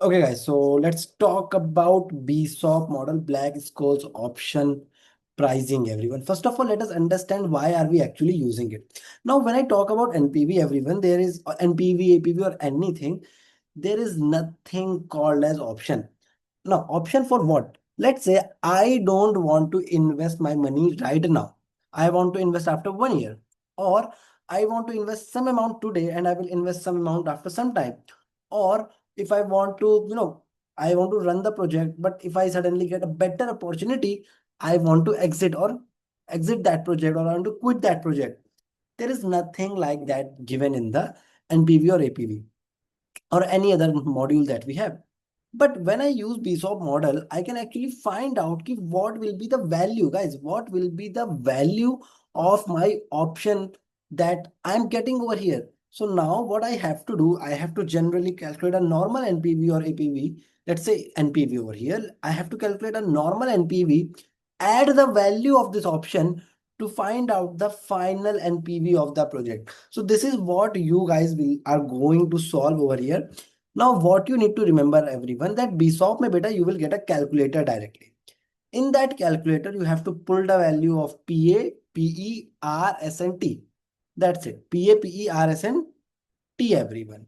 Okay, guys, so let's talk about BSOP model, Black-Scholes Option Pricing, everyone. First of all, let us understand why are we actually using it. Now, when I talk about NPV, everyone, there is NPV, APV or anything, there is nothing called as option. Now, option for what? Let's say I don't want to invest my money right now. I want to invest after 1 year, or I want to invest some amount today and I will invest some amount after some time. Or if I want to, I want to run the project, but if I suddenly get a better opportunity, I want to exit that project, or I want to quit that project. There is nothing like that given in the NPV or APV or any other module that we have. But when I use BSOP model, I can actually find out what will be the value, guys. What will be the value of my option that I'm getting over here? So now what I have to do, I have to generally calculate a normal NPV or APV. Let's say NPV over here. I have to calculate a normal NPV, add the value of this option to find out the final NPV of the project. So this is what you guys are going to solve over here. Now, what you need to remember, everyone, that BSOP mein beta, you will get a calculator directly. In that calculator, you have to pull the value of PA, PE, R, S, and T. That's it. PA, PE, R, S, and T, everyone.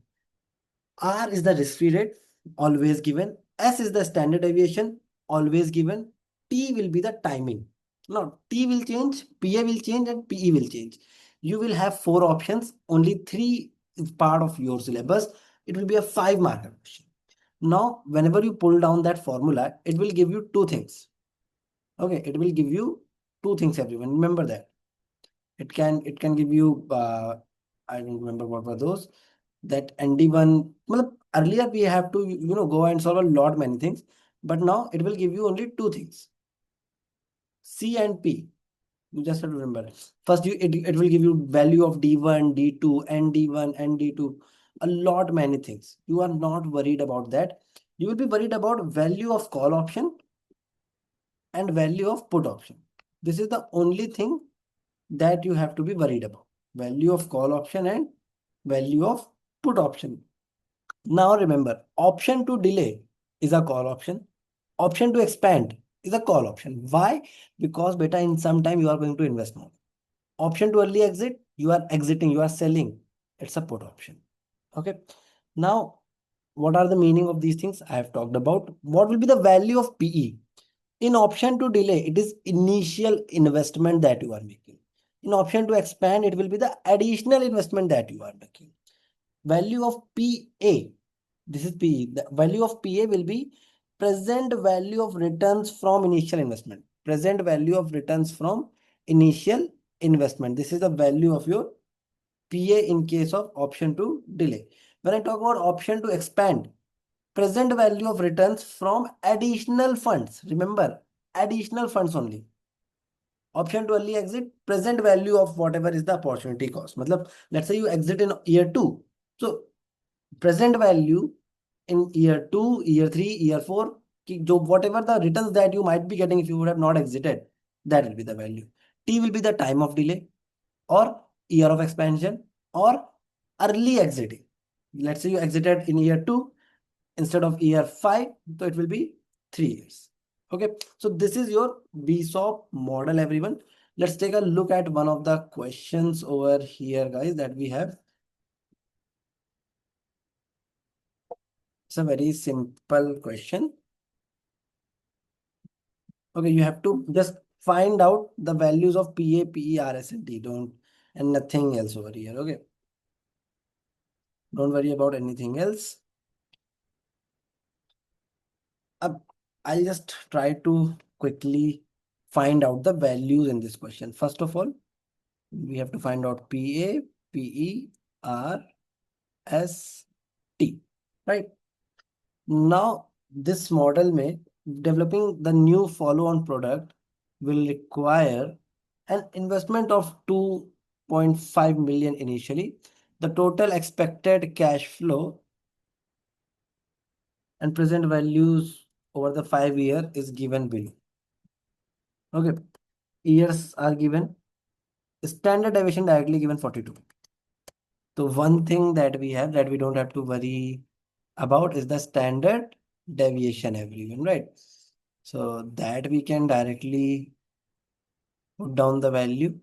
R is the risk-free rate, always given. S is the standard deviation, always given. T will be the timing. Now, T will change, PA will change, and PE will change. You will have four options. Only three is part of your syllabus. It will be a 5-marker question. Now, whenever you pull down that formula, it will give you two things. Okay, it will give you two things, everyone. Remember that. It can give you I don't remember what were those. That ND1. Well, earlier we have to go and solve a lot many things, but now it will give you only two things. C and P. You just have to remember. First, it will give you value of D1, D2, ND1, ND2, a lot many things. You are not worried about that. You will be worried about value of call option and value of put option. This is the only thing that you have to be worried about. Value of call option and value of put option. Now remember, option to delay is a call option. Option to expand is a call option. Why? Because beta, in some time you are going to invest more. Option to early exit, you are exiting, you are selling. It's a put option. Okay. Now, what are the meaning of these things? I have talked about. What will be the value of PE? In option to delay, it is initial investment that you are making. In option to expand, it will be the additional investment that you are making. Value of PA, this is PE. The value of PA will be present value of returns from initial investment. Present value of returns from initial investment. This is the value of your PA in case of option to delay. When I talk about option to expand, present value of returns from additional funds. Remember, additional funds only. Option to early exit, present value of whatever is the opportunity cost. Matlab, let's say you exit in year 2. So present value in year 2, year 3, year 4, whatever the returns that you might be getting if you would have not exited, that will be the value. T will be the time of delay, or year of expansion, or early exiting. Let's say you exited in year 2 instead of year 5, so it will be 3 years. Okay, so this is your BSOP model, everyone. Let's take a look at one of the questions over here, guys, that we have. It's a very simple question. Okay, you have to just find out the values of PA, PE, RS, and T. And nothing else over here. Okay, don't worry about anything else. I'll just try to quickly find out the values in this question. First of all, we have to find out PA, PE, R, S, T. Right now, this model may developing the new follow-on product will require an investment of 2.5 million initially. The total expected cash flow and present values over the 5 year is given below. Okay, years are given. Standard deviation directly given 42. So one thing that we have that we don't have to worry about is the standard deviation, everyone, right? So that we can directly put down the value,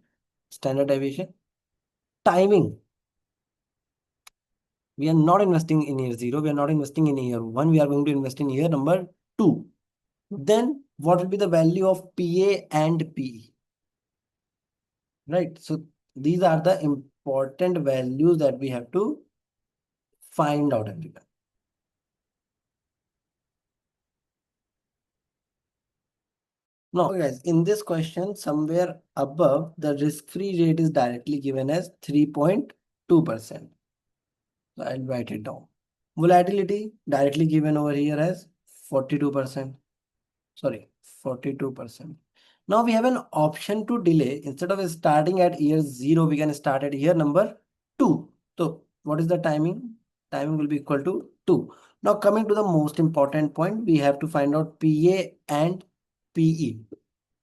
standard deviation. Timing, we are not investing in year 0, we are not investing in year 1, we are going to invest in year number 2. Then what will be the value of PA and PE, right? So these are the important values that we have to find out, everyone. Now, guys, in this question, somewhere above, the risk-free rate is directly given as 3.2%. So I'll write it down. Volatility directly given over here as 42%. Sorry, 42%. Now we have an option to delay. Instead of starting at year 0, we can start at year number 2. So what is the timing? Timing will be equal to 2. Now coming to the most important point, we have to find out PA and PE.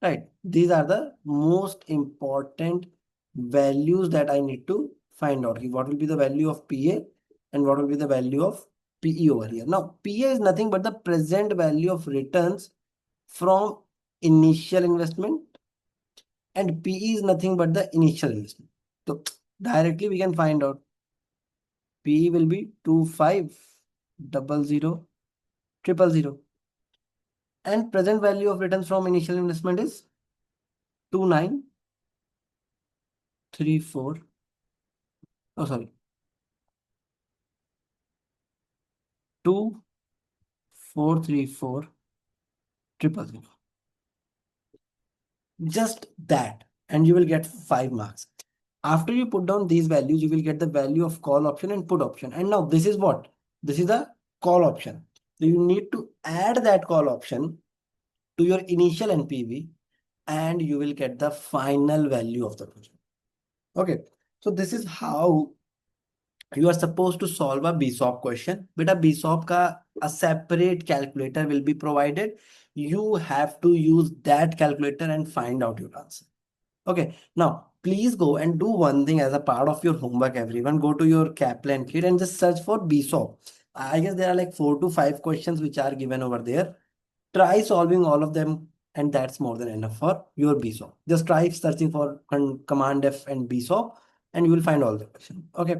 Right. These are the most important values that I need to find out. What will be the value of PA and what will be the value of PE over here. Now, PA is nothing but the present value of returns from initial investment, and PE is nothing but the initial investment. So directly we can find out PE will be 25000000, and present value of returns from initial investment is 2934. Oh, sorry. 2434000. Just that, and you will get 5 marks. After you put down these values, you will get the value of call option and put option. And now this is what? This is the call option. So you need to add that call option to your initial NPV and you will get the final value of the project. Okay. So this is how you are supposed to solve a BSOP question. But a BSOP ka a separate calculator will be provided. You have to use that calculator and find out your answer. Okay, now please go and do one thing as a part of your homework, everyone. Go to your Kaplan kit and just search for BSOP. I guess there are like 4 to 5 questions which are given over there. Try solving all of them, and that's more than enough for your BSOP. Just try searching for Command F and BSOP, and you will find all the questions. Okay.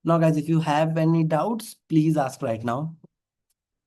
Now, guys, if you have any doubts, please ask right now.